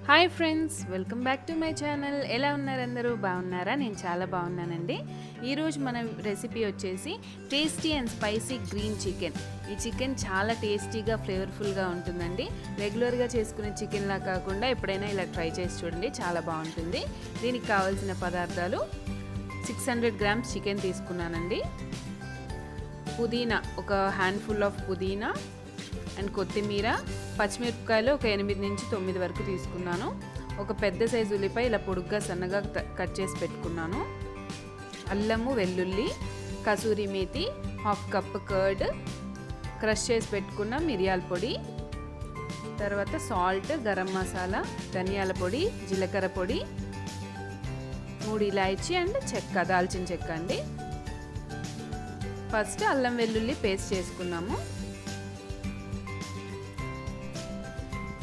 Hi friends, welcome back to my channel. ఎలా ఉన్నారు అందరూ? బాగున్నారా? నేను చాలా బాగున్నానండి. ఈరోజు మన రెసిపీ వచ్చేసి tasty and spicy green chicken. ఈ చికెన్ చాలా టేస్టీగా ఫ్లేవర్ఫుల్గా ఉంటుందండి. రెగ్యులర్గా చేసుకునే చికెన్లా కాకుండా ఎప్పుడైనా ఇలా ట్రై చేసి చూడండి, చాలా బాగుంటుంది. దీనికి కావాల్సిన పదార్థాలు 600 గ్రామ్స్ చికెన్ తీసుకున్నానండి. పుదీనా, ఒక హ్యాండ్ఫుల్ ఆఫ్ పుదీనా అండ్ కొత్తిమీర, పచ్చిమిరపకాయలు ఒక 8 నుంచి 9 వరకు తీసుకున్నాను. ఒక పెద్ద సైజు ఉల్లిపాయ ఇలా పొడుగ్గా సన్నగా కట్ చేసి పెట్టుకున్నాను. అల్లము, వెల్లుల్లి, kasuri methi, half cup curd, crush చేసి పెట్టుకున్న మిరియాల పొడి, తర్వాత సాల్ట్, గరం మసాలా, ధనియాల పొడి, జీలకర్ర పొడి, 3 ఇలాయచీ అండ్ చెక్క, దాల్చిన చెక్క అండి. ఫస్ట్ అల్లం వెల్లుల్లి పేస్ట్ చేసుకున్నాము.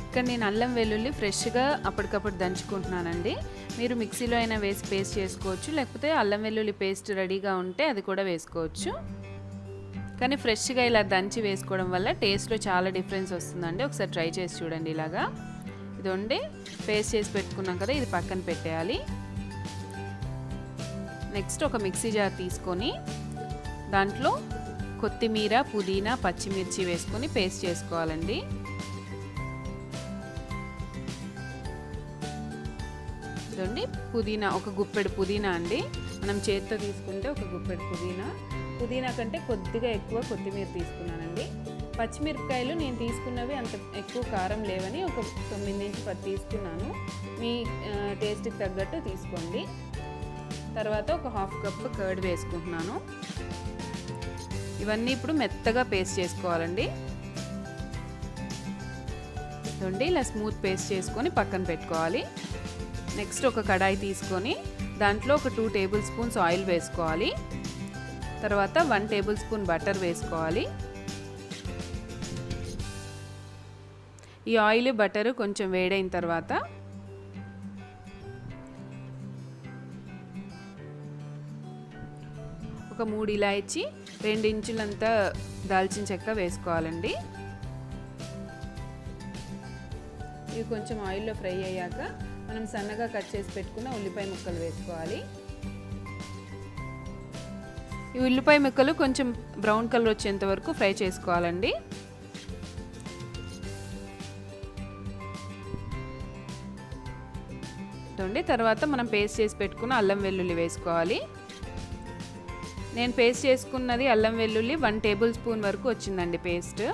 ఇక్కడ నేను అల్లం వెల్లుల్లి ఫ్రెష్గా అప్పటికప్పుడు దంచుకుంటున్నానండి. మీరు మిక్సీలో అయినా వేసి పేస్ట్ చేసుకోవచ్చు, లేకపోతే అల్లం వెల్లుల్లి పేస్ట్ రెడీగా ఉంటే అది కూడా వేసుకోవచ్చు. కానీ ఫ్రెష్గా ఇలా దంచి వేసుకోవడం వల్ల టేస్ట్లో చాలా డిఫరెన్స్ వస్తుందండి. ఒకసారి ట్రై చేసి చూడండి. ఇలాగా ఇదండి పేస్ట్ చేసి పెట్టుకున్నాం కదా, ఇది పక్కన పెట్టేయాలి. నెక్స్ట్ ఒక మిక్సీ జార్ తీసుకొని దాంట్లో కొత్తిమీర, పుదీనా, పచ్చిమిర్చి వేసుకొని పేస్ట్ చేసుకోవాలండి. చూడండి, పుదీనా ఒక గుప్పెడు పుదీనా అండి. మనం చేత్తో తీసుకుంటే ఒక గుప్పెడు పుదీనా కంటే కొద్దిగా ఎక్కువ కొత్తిమీర తీసుకున్నానండి. పచ్చిమిరపకాయలు నేను తీసుకున్నవి అంత ఎక్కువ కారం లేవని ఒక 9 నుంచి 10 తీసుకున్నాను. మీ టేస్ట్కి తగ్గట్టు తీసుకోండి. తర్వాత ఒక హాఫ్ కప్ కర్డ్ వేసుకుంటున్నాను. ఇవన్నీ ఇప్పుడు మెత్తగా పేస్ట్ చేసుకోవాలండి. చూడండి, ఇలా స్మూత్ పేస్ట్ చేసుకొని పక్కన పెట్టుకోవాలి. నెక్స్ట్ ఒక కడాయి తీసుకొని దాంట్లో ఒక 2 టేబుల్ స్పూన్స్ ఆయిల్ వేసుకోవాలి. తర్వాత 1 టేబుల్ స్పూన్ బటర్ వేసుకోవాలి. ఈ ఆయిల్, బటర్ కొంచెం వేడైన తర్వాత ఒక 3 ఇలాయచీ, 2 ఇంచులంతా దాల్చిన చెక్క వేసుకోవాలండి. ఇవి కొంచెం ఆయిల్లో ఫ్రై అయ్యాక మనం సన్నగా కట్ చేసి పెట్టుకున్న ఉల్లిపాయ ముక్కలు వేసుకోవాలి. ఈ ఉల్లిపాయ ముక్కలు కొంచెం బ్రౌన్ కలర్ వచ్చేంత వరకు ఫ్రై చేసుకోవాలండి. తర్వాత మనం పేస్ట్ చేసి పెట్టుకున్న అల్లం వెల్లుల్లి వేసుకోవాలి. నేను పేస్ట్ చేసుకున్నది అల్లం వెల్లుల్లి 1 టేబుల్ స్పూన్ వరకు వచ్చిందండి పేస్ట్.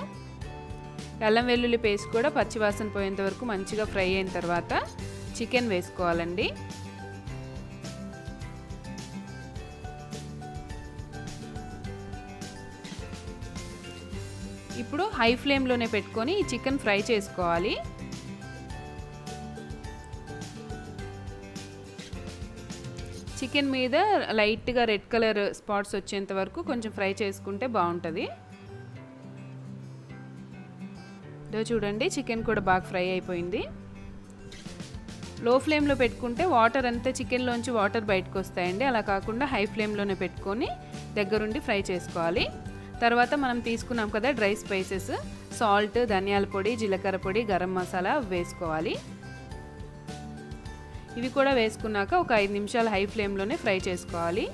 అల్లం వెల్లుల్లి పేస్ట్ కూడా పచ్చివాసన పోయేంత వరకు మంచిగా ఫ్రై అయిన తర్వాత చికెన్ వేసుకోవాలండి. ఇప్పుడు హై ఫ్లేమ్లోనే పెట్టుకొని ఈ చికెన్ ఫ్రై చేసుకోవాలి. చికెన్ మీద లైట్గా రెడ్ కలర్ స్పాట్స్ వచ్చేంత వరకు కొంచెం ఫ్రై చేసుకుంటే బాగుంటుంది. చూడండి, చికెన్ కూడా బాగా ఫ్రై అయిపోయింది. లో ఫ్లేమ్లో పెట్టుకుంటే వాటర్ అంతా చికెన్లోంచి వాటర్ బయటకు వస్తాయండి. అలా కాకుండా హై ఫ్లేమ్లోనే పెట్టుకొని దగ్గరుండి ఫ్రై చేసుకోవాలి. తర్వాత మనం తీసుకున్నాం కదా డ్రై స్పైసెస్, సాల్ట్, ధనియాల పొడి, జీలకర్ర పొడి, గరం మసాలా వేసుకోవాలి. ఇవి కూడా వేసుకున్నాక ఒక 5 నిమిషాలు హై ఫ్లేమ్లోనే ఫ్రై చేసుకోవాలి.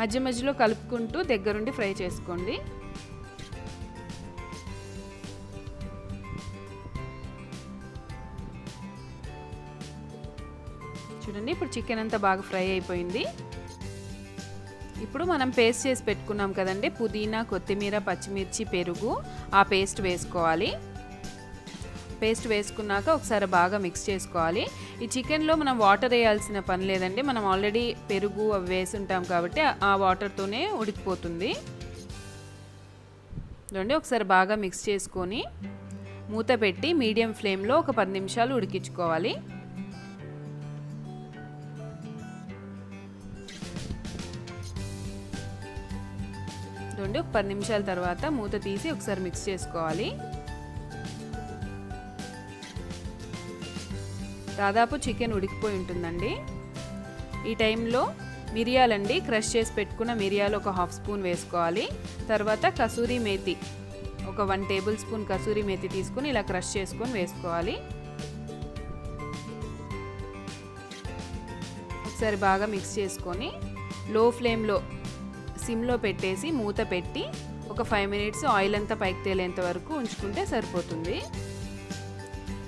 మధ్య మధ్యలో కలుపుకుంటూ దగ్గరుండి ఫ్రై చేసుకోండి. చూడండి, ఇప్పుడు చికెన్ అంతా బాగా ఫ్రై అయిపోయింది. ఇప్పుడు మనం పేస్ట్ చేసి పెట్టుకున్నాం కదండి, పుదీనా, కొత్తిమీర, పచ్చిమిర్చి, పెరుగు, ఆ పేస్ట్ వేసుకోవాలి. పేస్ట్ వేసుకున్నాక ఒకసారి బాగా మిక్స్ చేసుకోవాలి. ఈ చికెన్లో మనం వాటర్ వేయాల్సిన పని లేదండి. మనం ఆల్రెడీ పెరుగు అవి వేసి ఉంటాం కాబట్టి ఆ వాటర్తోనే ఉడికిపోతుంది. చూడండి, ఒకసారి బాగా మిక్స్ చేసుకొని మూత పెట్టి మీడియం ఫ్లేమ్లో ఒక 10 నిమిషాలు ఉడికించుకోవాలి. చూడండి, ఒక 10 నిమిషాల తర్వాత మూత తీసి ఒకసారి మిక్స్ చేసుకోవాలి. దాదాపు చికెన్ ఉడికిపోయి ఉంటుందండి. ఈ టైంలో మిరియాలండి, క్రష్ చేసి పెట్టుకున్న మిరియాలు ఒక హాఫ్ స్పూన్ వేసుకోవాలి. తర్వాత కసూరి మేతి ఒక 1 టేబుల్ స్పూన్ కసూరి మేతి తీసుకొని ఇలా క్రష్ చేసుకొని వేసుకోవాలి. ఒకసారి బాగా మిక్స్ చేసుకొని లో ఫ్లేమ్లో సిమ్లో పెట్టేసి మూత పెట్టి ఒక 5 మినిట్స్ ఆయిల్ అంతా పైకి తేలేంత వరకు ఉంచుకుంటే సరిపోతుంది.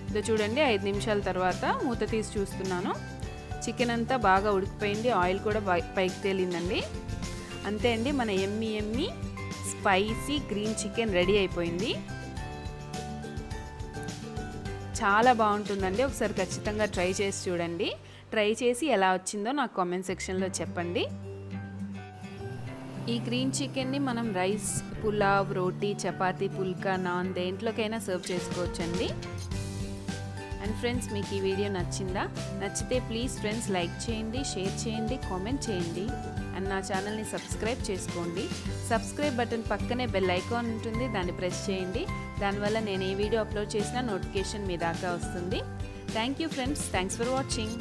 ఇది చూడండి 5 నిమిషాల తర్వాత మూత తీసి చూస్తున్నాను. చికెన్ అంతా బాగా ఉడికిపోయింది, ఆయిల్ కూడా పైకి తేలిందండి. అంతే అండి, మన ఎమ్మి స్పైసీ గ్రీన్ చికెన్ రెడీ అయిపోయింది. చాలా బాగుంటుందండి, ఒకసారి ఖచ్చితంగా ట్రై చేసి చూడండి. ట్రై చేసి ఎలా వచ్చిందో నాకు కామెంట్ సెక్షన్లో చెప్పండి. ఈ గ్రీన్ చికెన్ని మనం రైస్, పులావ్, రోటీ, చపాతీ, పుల్కా, నాన్ దేంట్లోకైనా సర్వ్ చేసుకోవచ్చండి. అండ్ ఫ్రెండ్స్, మీకు ఈ వీడియో నచ్చిందా? నచ్చితే ప్లీజ్ ఫ్రెండ్స్ లైక్ చేయండి, షేర్ చేయండి, కామెంట్ చేయండి అండ్ నా ఛానల్ని సబ్స్క్రైబ్ చేసుకోండి. సబ్స్క్రైబ్ బటన్ పక్కనే బెల్ ఐకాన్ ఉంటుంది, దాన్ని ప్రెస్ చేయండి. దానివల్ల నేను ఏ వీడియో అప్లోడ్ చేసినా నోటిఫికేషన్ మీ దాకా వస్తుంది. Thank you friends, thanks for watching.